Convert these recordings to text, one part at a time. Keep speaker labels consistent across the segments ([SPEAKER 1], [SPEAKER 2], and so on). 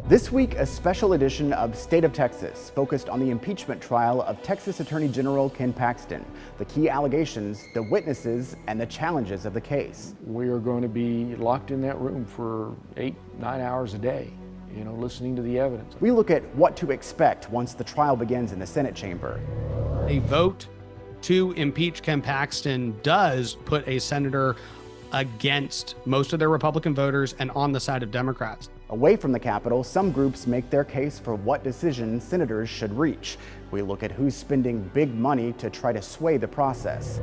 [SPEAKER 1] This week, a special edition of State of Texas focused on the impeachment trial of Texas Attorney General Ken Paxton, the key allegations, the witnesses, and the challenges of the case.
[SPEAKER 2] We are going to be locked in that room for 8-9 hours a day, listening to the evidence.
[SPEAKER 1] We look at what to expect once the trial begins in the Senate chamber.
[SPEAKER 3] A vote to impeach Ken Paxton does put a senator against most of their Republican voters and on the side of Democrats.
[SPEAKER 1] Away from the Capitol, some groups make their case for what decisions senators should reach. We look at who's spending big money to try to sway the process.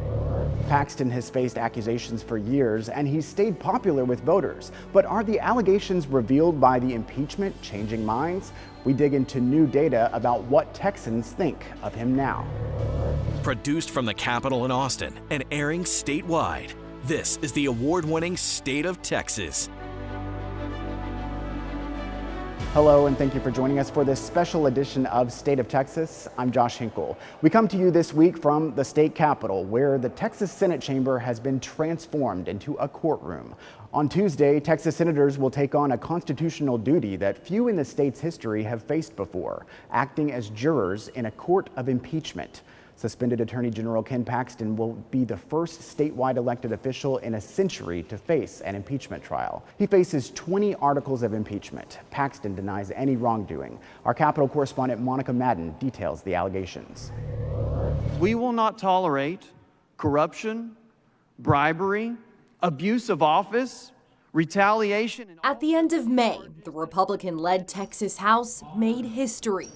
[SPEAKER 1] Paxton has faced accusations for years, and he's stayed popular with voters. But are the allegations revealed by the impeachment changing minds? We dig into new data about what Texans think of him now.
[SPEAKER 4] Produced from the Capitol in Austin and airing statewide, this is the award-winning State of Texas.
[SPEAKER 1] Hello, and thank you for joining us for this special edition of State of Texas. I'm Josh Hinkle. We come to you this week from the state capitol, where the Texas Senate chamber has been transformed into a courtroom. On Tuesday, Texas senators will take on a constitutional duty that few in the state's history have faced before, acting as jurors in a court of impeachment. Suspended Attorney General Ken Paxton will be the first statewide elected official in a century to face an impeachment trial. He faces 20 articles of impeachment. Paxton denies any wrongdoing. Our Capitol correspondent Madden details the allegations.
[SPEAKER 5] We will not tolerate corruption, bribery, abuse of office, retaliation.
[SPEAKER 6] At the end of May, the Republican-led Texas House made history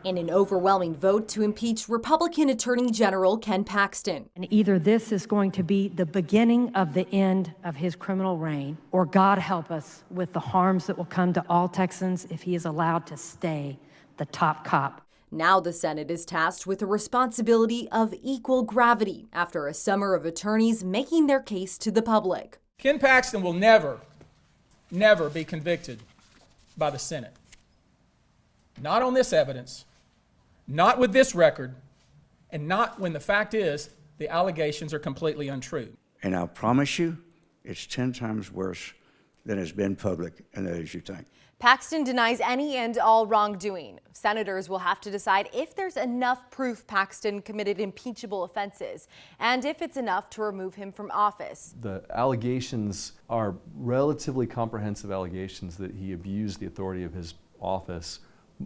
[SPEAKER 6] in an overwhelming vote to impeach Republican Attorney General Ken Paxton.
[SPEAKER 7] And either this is going to be the beginning of the end of his criminal reign, or God help us with the harms that will come to all Texans if he is allowed to stay the top cop.
[SPEAKER 6] Now the Senate is tasked with the responsibility of equal gravity after a summer of attorneys making their case to the public.
[SPEAKER 8] Ken Paxton will never be convicted by the Senate. Not on this evidence. Not with this record, and not when the fact is the allegations are completely untrue.
[SPEAKER 9] And I promise you, it's 10 times worse than has been public, and that is you think.
[SPEAKER 10] Paxton denies any and all wrongdoing. Senators will have to decide if there's enough proof Paxton committed impeachable offenses, and if it's enough to remove him from office.
[SPEAKER 11] The allegations are relatively comprehensive allegations that he abused the authority of his office,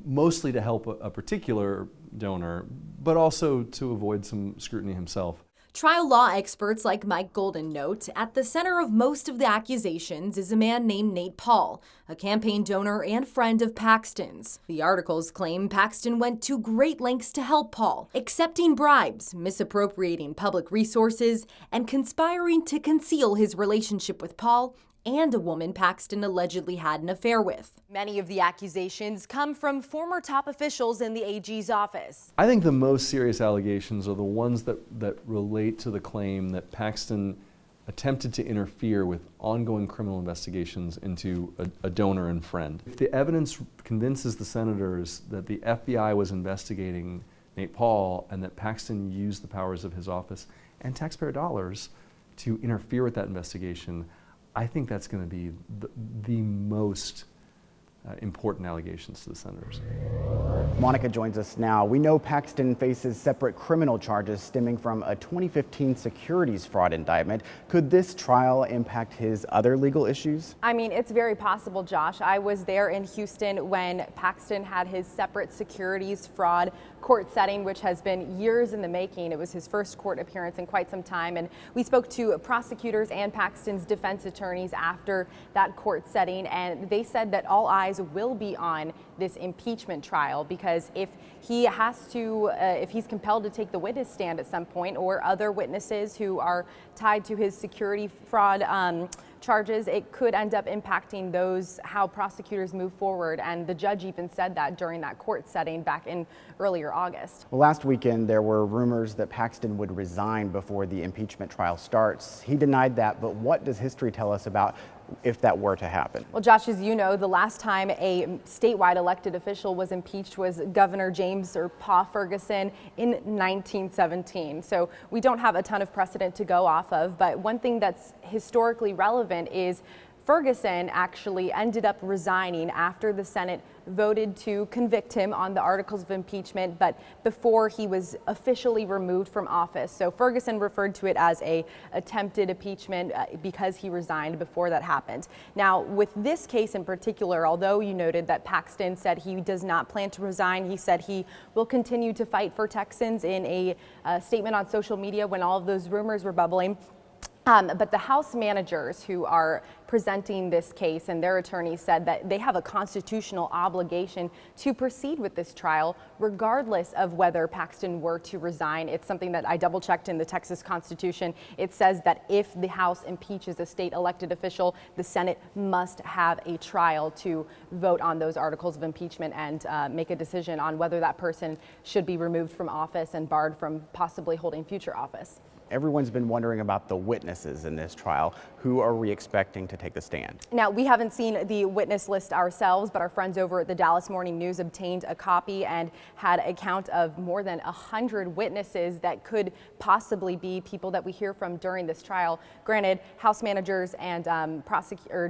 [SPEAKER 11] mostly to help a particular donor, but also to avoid some scrutiny himself.
[SPEAKER 6] Trial law experts like Mike Golden note at the center of most of the accusations is a man named Nate Paul, a campaign donor and friend of Paxton's. The articles claim Paxton went to great lengths to help Paul, accepting bribes, misappropriating public resources, and conspiring to conceal his relationship with Paul and a woman Paxton allegedly had an affair with.
[SPEAKER 10] Many of the accusations come from former top officials in the AG's office.
[SPEAKER 11] I think the most serious allegations are the ones that relate to the claim that Paxton attempted to interfere with ongoing criminal investigations into a donor and friend. If the evidence convinces the senators that the FBI was investigating Nate Paul and that Paxton used the powers of his office and taxpayer dollars to interfere with that investigation, I think that's going to be the most important allegations to the senators.
[SPEAKER 1] Monica joins us now. We know Paxton faces separate criminal charges stemming from a 2015 securities fraud indictment. Could this trial impact his other legal issues?
[SPEAKER 10] I mean, it's very possible, Josh. I was there in Houston when Paxton had his separate securities fraud court setting, which has been years in the making. It was his first court appearance in quite some time, and we spoke to prosecutors and Paxton's defense attorneys after that court setting, and they said that all eyes will be on this impeachment trial, because if he's compelled to take the witness stand at some point, or other witnesses who are tied to his security fraud charges, it could end up impacting how prosecutors move forward. And the judge even said that during that court setting back in earlier August.
[SPEAKER 1] Well, last weekend there were rumors that Paxton would resign before the impeachment trial starts. He denied that, but what does history tell us about if that were to happen?
[SPEAKER 10] Well, Josh, as you know, the last time a statewide elected official was impeached was Governor James Pa Ferguson in 1917. So we don't have a ton of precedent to go off of, but one thing that's historically relevant is Ferguson actually ended up resigning after the Senate voted to convict him on the articles of impeachment, but before he was officially removed from office. So Ferguson referred to it as a attempted impeachment because he resigned before that happened. Now, with this case in particular, although you noted that Paxton said he does not plan to resign, he said he will continue to fight for Texans in a statement on social media when all of those rumors were bubbling. But the House managers who are presenting this case and their attorneys said that they have a constitutional obligation to proceed with this trial regardless of whether Paxton were to resign. It's something that I double checked in the Texas Constitution. It says that if the House impeaches a state elected official, the Senate must have a trial to vote on those articles of impeachment and make a decision on whether that person should be removed from office and barred from possibly holding future office.
[SPEAKER 1] Everyone's been wondering about the witnesses in this trial. Who are we expecting to take the stand?
[SPEAKER 10] Now, we haven't seen the witness list ourselves, but our friends over at the Dallas Morning News obtained a copy and had a count of more than 100 witnesses that could possibly be people that we hear from during this trial. Granted, House managers and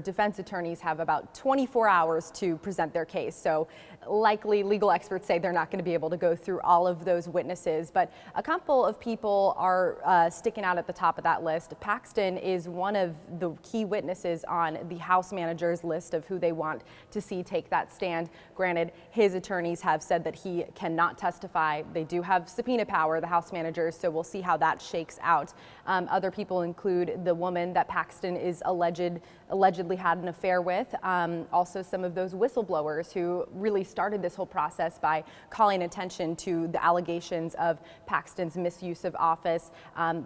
[SPEAKER 10] defense attorneys have about 24 hours to present their case. So likely legal experts say they're not going to be able to go through all of those witnesses, but a couple of people are sticking out at the top of that list. Paxton is one of the key witnesses on the House managers list of who they want to see take that stand. Granted, his attorneys have said that he cannot testify. They do have subpoena power, the House managers, so we'll see how that shakes out. Other people include the woman that Paxton is allegedly had an affair with. Also some of those whistleblowers who really started this whole process by calling attention to the allegations of Paxton's misuse of office.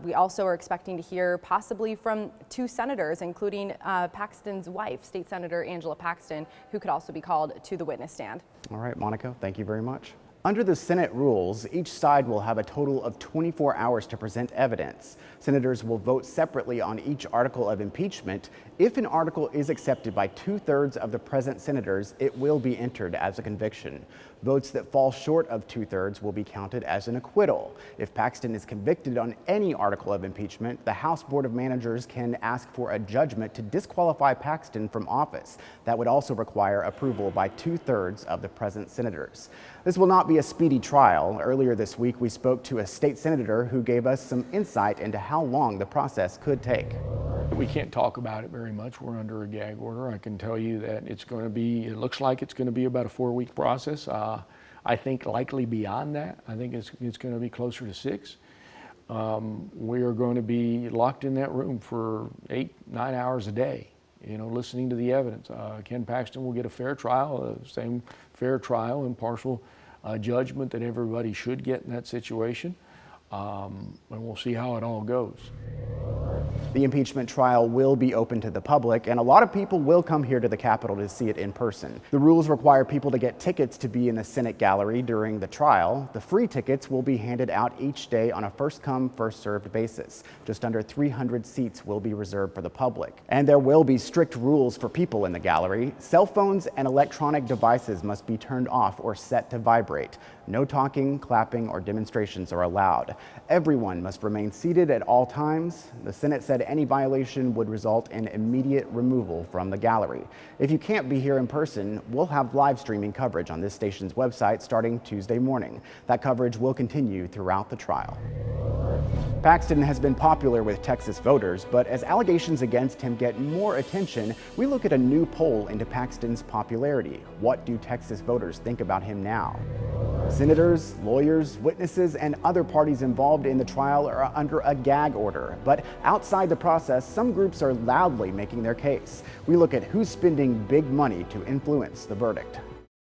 [SPEAKER 10] We also are expecting to hear possibly from 2 senators, including Paxton's wife, State Senator Angela Paxton, who could also be called to the witness stand.
[SPEAKER 1] All right, Monica, thank you very much. Under the Senate rules, each side will have a total of 24 hours to present evidence. Senators will vote separately on each article of impeachment. If an article is accepted by 2/3 of the present senators, it will be entered as a conviction. Votes that fall short of 2/3 will be counted as an acquittal. If Paxton is convicted on any article of impeachment, the House Board of Managers can ask for a judgment to disqualify Paxton from office. That would also require approval by 2/3 of the present senators. This will not be a speedy trial. Earlier this week, we spoke to a state senator who gave us some insight into how long the process could take.
[SPEAKER 2] We can't talk about it very much. We're under a gag order. I can tell you that it looks like it's going to be about a 4-week process. I think likely beyond that. I think it's going to be closer to 6. We are going to be locked in that room for 8-9 hours a day, listening to the evidence. Ken Paxton will get a fair trial, same fair trial, impartial judgment that everybody should get in that situation. And we'll see how it all goes.
[SPEAKER 1] The impeachment trial will be open to the public, and a lot of people will come here to the Capitol to see it in person. The rules require people to get tickets to be in the Senate gallery during the trial. The free tickets will be handed out each day on a first-come, first-served basis. Just under 300 seats will be reserved for the public. And there will be strict rules for people in the gallery. Cell phones and electronic devices must be turned off or set to vibrate. No talking, clapping, or demonstrations are allowed. Everyone must remain seated at all times. The Senate said any violation would result in immediate removal from the gallery. If you can't be here in person, we'll have live streaming coverage on this station's website starting Tuesday morning. That coverage will continue throughout the trial. Paxton has been popular with Texas voters, but as allegations against him get more attention, we look at a new poll into Paxton's popularity. What do Texas voters think about him now? Senators, lawyers, witnesses, and other parties involved in the trial are under a gag order. But outside the process, some groups are loudly making their case. We look at who's spending big money to influence the verdict.